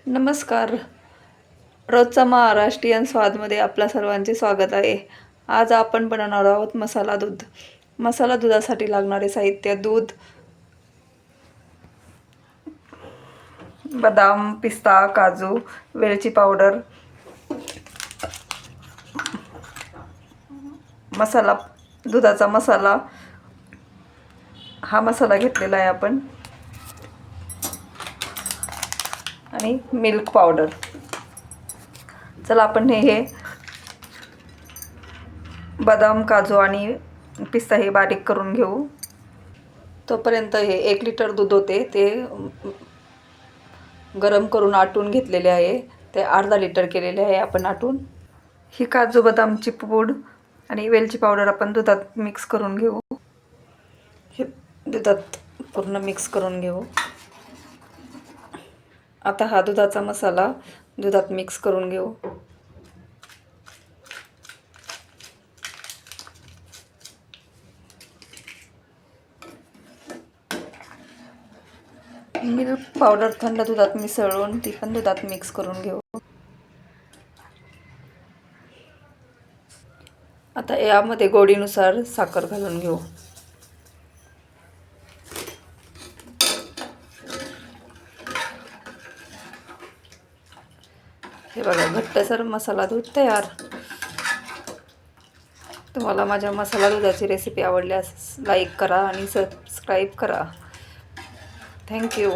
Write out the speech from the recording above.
नमस्कार. रोजचा महाराष्ट्रीयन स्वादमध्ये आपल्या सर्वांचे स्वागत आहे. आज आपण बनवणार आहोत मसाला दूध. मसाला दुधासाठी लागणारे साहित्य: दूध, बदाम, पिस्ता, काजू, वेलची पावडर, मसाला, दुधाचा मसाला. हा मसाला घेतलेला आहे आपण, आणि मिल्क पावडर. चला आपण हे बदाम, काजू आणि पिस्ता हे बारीक करून घेऊ. तोपर्यंत हे 1 लिटर दूध होते ते गरम करून आटून घेतलेले आहे. ते अर्धा लिटर केलेले आहे आपण आटून. ही काजू बदामची पूड आणि वेलची पावडर आपण दुधात मिक्स करून घेऊ. हे दुधात पूर्ण मिक्स करून घेऊ. आता हा दुधाचा मसाला दुधात मिक्स करून घेऊ. मिल्क पावडर थंड दुधात मिसळून ती पण दुधात मिक्स करून घेऊ. आता यामध्ये गोडीनुसार साखर घालून घेऊ. हे बघा, घट्टसर मसाला दूध तयार. तुम्हाला माझ्या मसाला दुधाची रेसिपी आवडल्यास लाईक करा आणि सबस्क्राईब करा. थँक्यू.